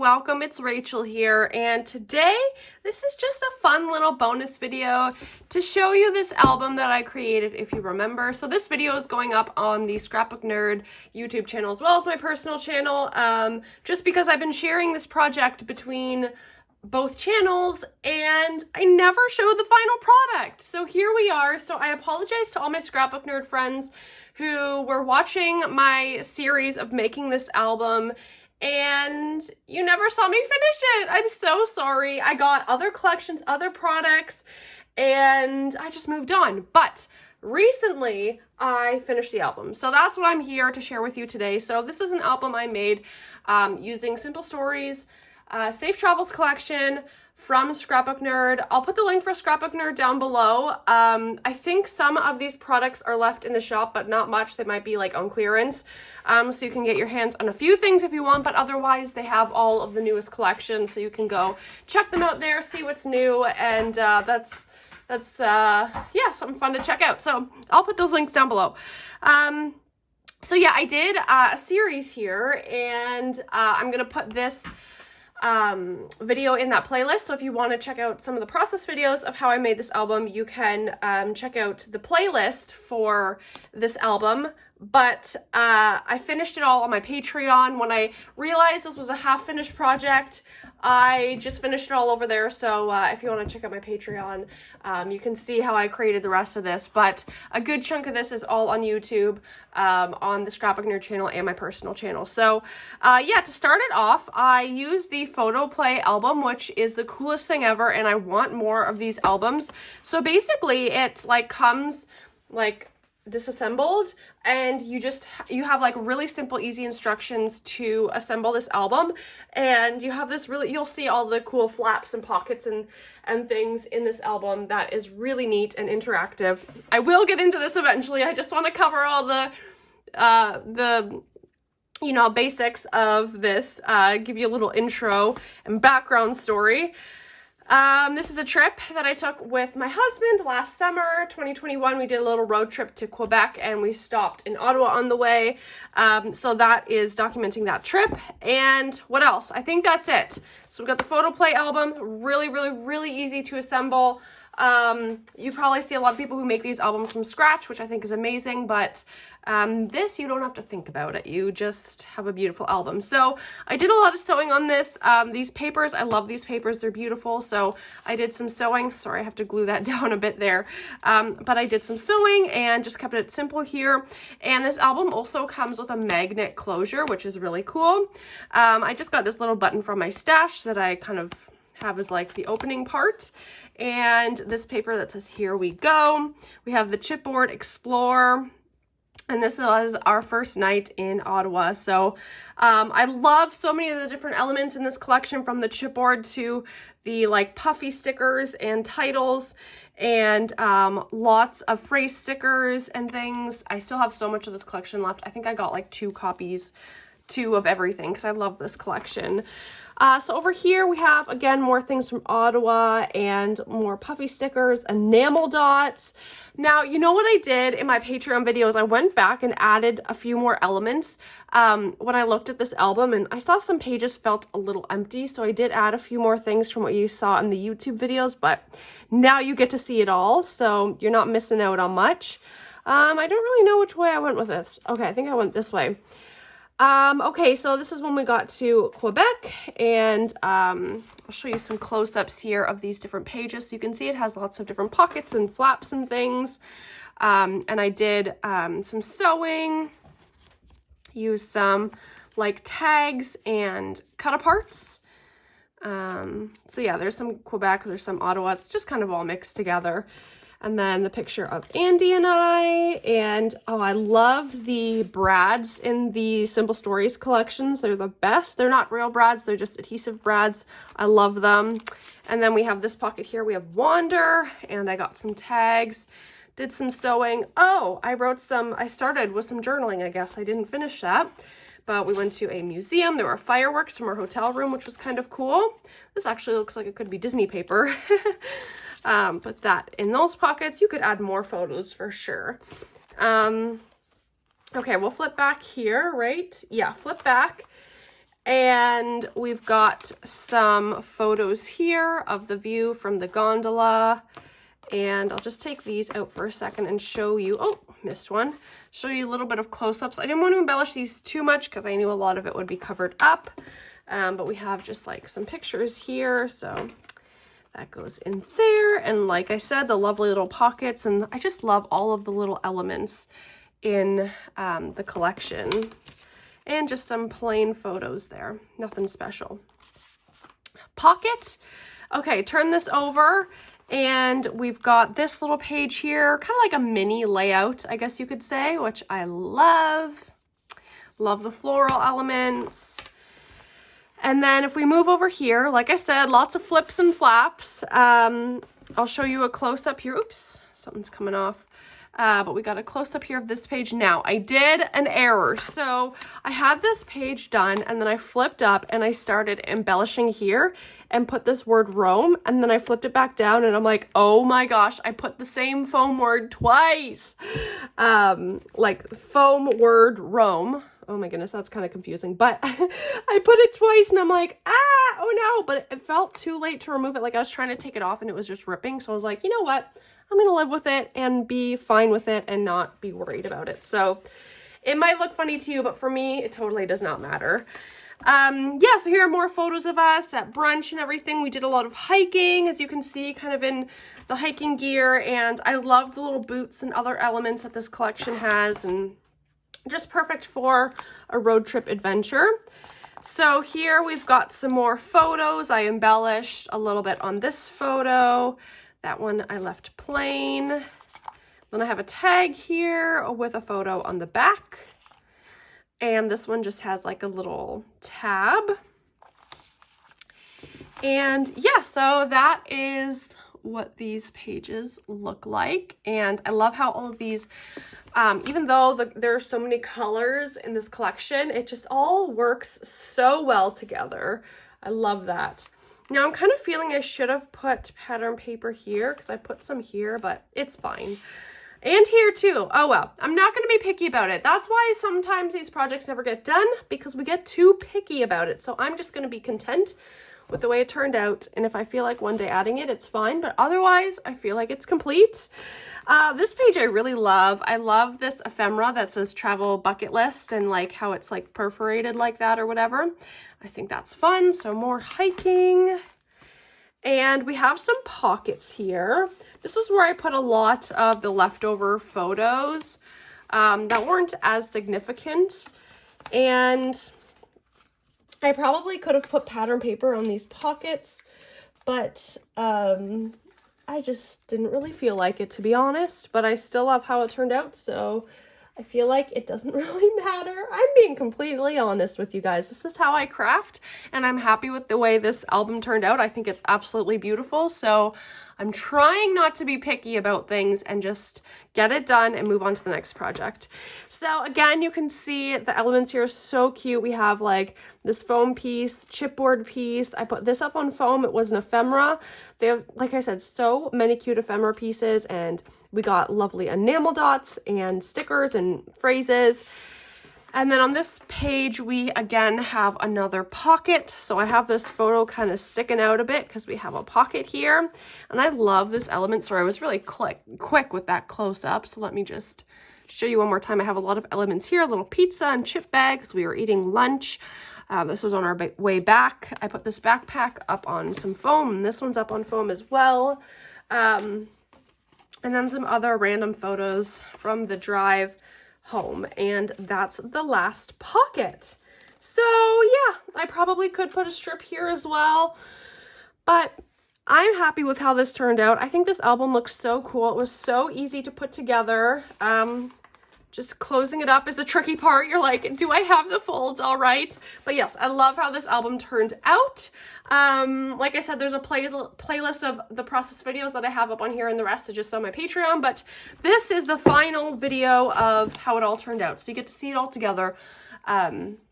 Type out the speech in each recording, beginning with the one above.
welcome. It's Rachel here, and today this is just a fun little bonus video to show you this album that I created, if you remember. So this video is going up on the Scrapbook Nerd YouTube channel as well as my personal channel, just because I've been sharing this project between both channels and I never showed the final product. So here we are. So I apologize to all my Scrapbook Nerd friends who were watching my series of making this album and you never saw me finish it. I'm so sorry. I got other collections, other products, and I just moved on. But recently I finished the album. So that's what I'm here to share with you today. So this is an album I made using Simple Stories, Safe Travels collection from Scrapbook Nerd. I'll put the link for Scrapbook Nerd down below. I think some of these products are left in the shop, but not much. They might be like on clearance. So you can get your hands on a few things if you want, but otherwise they have all of the newest collections. So you can go check them out there, see what's new. And that's yeah, something fun to check out. So I'll put those links down below. So yeah, I did a series here, and I'm going to put this video in that playlist. So if you want to check out some of the process videos of how I made this album, you can check out the playlist for this album. But I finished it all on my Patreon. When I realized this was a half-finished project, I just finished it all over there. So if you want to check out my Patreon, you can see how I created the rest of this. But a good chunk of this is all on YouTube, on the Scrapbook Nerd channel and my personal channel. So yeah, to start it off, I used the Photo Play album, which is the coolest thing ever, and I want more of these albums. So basically it like comes like disassembled, and you have like really simple, easy instructions to assemble this album. And you have this you'll see all the cool flaps and pockets and things in this album that is really neat and interactive. I will get into this eventually. I just want to cover all the basics of this, give you a little intro and background story. This is a trip that I took with my husband last summer, 2021. We did a little road trip to Quebec and we stopped in Ottawa on the way. So that is documenting that trip. And what else? I think that's it. So we've got the Photo Play album, really easy to assemble. You probably see a lot of people who make these albums from scratch, which I think is amazing, but this, you don't have to think about it. You just have a beautiful album. So I did a lot of sewing on this. These papers, I love these papers. They're beautiful. So I did some sewing. Sorry, I have to glue that down a bit there. But I did some sewing and just kept it simple here. And this album also comes with a magnet closure, which is really cool. I just got this little button from my stash that I kind of have as like the opening part. And this paper that says, "Here we go." We have the chipboard Explore. And this was our first night in Ottawa. So I love so many of the different elements in this collection, from the chipboard to the like puffy stickers and titles, and lots of phrase stickers and things. I still have so much of this collection left. I think I got like two of everything because I love this collection. So over here we have, again, more things from Ottawa and more puffy stickers, enamel dots. Now, you know what I did in my Patreon videos? I went back and added a few more elements when I looked at this album, and I saw some pages felt a little empty, so I did add a few more things from what you saw in the YouTube videos, but now you get to see it all, so you're not missing out on much. I don't really know which way I went with this. Okay, I think I went this way. Okay, so this is when we got to Quebec, and I'll show you some close-ups here of these different pages. So you can see it has lots of different pockets and flaps and things. And I did some sewing, used some like tags and cut-aparts. So yeah, there's some Quebec, there's some Ottawa. It's just kind of all mixed together. And then the picture of Andy and I, and oh, I love the brads in the Simple Stories collections. They're the best. They're not real brads, they're just adhesive brads. I love them. And then we have this pocket here. We have Wander, and I got some tags, did some sewing. Oh, I started with some journaling, I guess. I didn't finish that. But we went to a museum. There were fireworks from our hotel room, which was kind of cool. This actually looks like it could be Disney paper. Put that in those pockets. You could add more photos for sure. Okay, we'll flip back here, right? Yeah, flip back. And we've got some photos here of the view from the gondola. And I'll just take these out for a second and show you, oh, missed one, show you a little bit of close-ups. I didn't want to embellish these too much because I knew a lot of it would be covered up. But we have just like some pictures here. So that goes in there. And like I said, the lovely little pockets. And I just love all of the little elements in the collection. And just some plain photos there. Nothing special. Pocket. Okay, turn this over. And we've got this little page here, kind of like a mini layout, I guess you could say, which I love. Love the floral elements. And then if we move over here, like I said, lots of flips and flaps. I'll show you a close-up here. Oops, something's coming off. But we got a close-up here of this page. Now, I did an error. So I had this page done, and then I flipped up, and I started embellishing here and put this word Rome, and then I flipped it back down, and I'm like, oh my gosh, I put the same foam word twice. Like foam word Rome. Oh my goodness, that's kind of confusing, but I put it twice, and I'm like, oh no, but it felt too late to remove it. Like I was trying to take it off, and it was just ripping, so I was like, you know what? I'm going to live with it and be fine with it and not be worried about it. So it might look funny to you, but for me, it totally does not matter. Yeah, so here are more photos of us at brunch and everything. We did a lot of hiking, as you can see, kind of in the hiking gear. And I love the little boots and other elements that this collection has, and just perfect for a road trip adventure. So here we've got some more photos. I embellished a little bit on this photo. That one I left plain. Then I have a tag here with a photo on the back. And this one just has like a little tab. And yeah, so that is what these pages look like. And I love how all of these, even though there are so many colors in this collection, it just all works so well together. I love that. Now I'm kind of feeling I should have put pattern paper here because I put some here, but it's fine. And here too. Oh well, I'm not going to be picky about it. That's why sometimes these projects never get done, because we get too picky about it. So I'm just going to be content with the way it turned out. And if I feel like one day adding it, it's fine. But otherwise, I feel like it's complete. This page I really love. I love this ephemera that says travel bucket list and like how it's like perforated like that or whatever. I think that's fun. So more hiking. And we have some pockets here. This is where I put a lot of the leftover photos that weren't as significant. And I probably could have put pattern paper on these pockets, but I just didn't really feel like it, to be honest. But I still love how it turned out, so I feel like it doesn't really matter. I'm being completely honest with you guys. This is how I craft, and I'm happy with the way this album turned out. I think it's absolutely beautiful, so I'm trying not to be picky about things and just get it done and move on to the next project. So again, you can see the elements here are so cute. We have like this foam piece, chipboard piece. I put this up on foam. It was an ephemera. They have, like I said, so many cute ephemera pieces, and we got lovely enamel dots and stickers and phrases. And then on this page, we again have another pocket. So I have this photo kind of sticking out a bit because we have a pocket here. And I love this element. Sorry, I was really quick with that close up. So let me just show you one more time. I have a lot of elements here, a little pizza and chip bag because we were eating lunch. This was on our way back. I put this backpack up on some foam, and this one's up on foam as well. And then some other random photos from the drive home, and that's the last pocket. So yeah, I probably could put a strip here as well, but I'm happy with how this turned out. I think this album looks so cool. It was so easy to put together. Just closing it up is the tricky part. You're like, do I have the folds all right? But yes, I love how this album turned out. Like I said, there's a playlist of the process videos that I have up on here, and the rest is just on my Patreon. But this is the final video of how it all turned out. So you get to see it all together.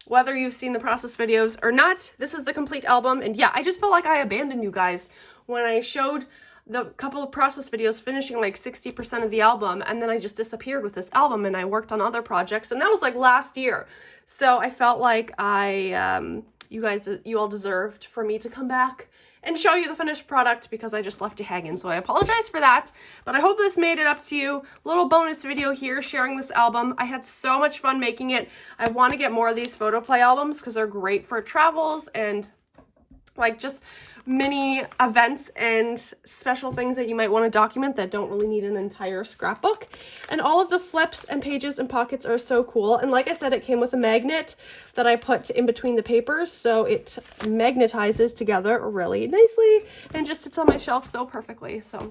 Whether you've seen the process videos or not, this is the complete album. And yeah, I just felt like I abandoned you guys when I showed the couple of process videos finishing like 60% of the album, and then I just disappeared with this album, and I worked on other projects, and that was like last year. So I felt like I you all deserved for me to come back and show you the finished product, because I just left you hanging, so I apologize for that. But I hope this made it up to you. Little bonus video here sharing this album. I had so much fun making it. I want to get more of these photo play albums because they're great for travels and like just mini events and special things that you might want to document that don't really need an entire scrapbook. And all of the flips and pages and pockets are so cool. And like I said, it came with a magnet that I put in between the papers, so it magnetizes together really nicely and just sits on my shelf so perfectly. So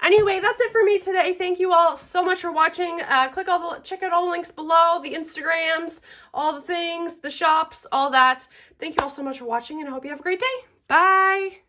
anyway, that's it for me today. Thank you all so much for watching. Check out all the links below, the Instagrams, all the things, the shops, all that. Thank you all so much for watching, and I hope you have a great day. Bye.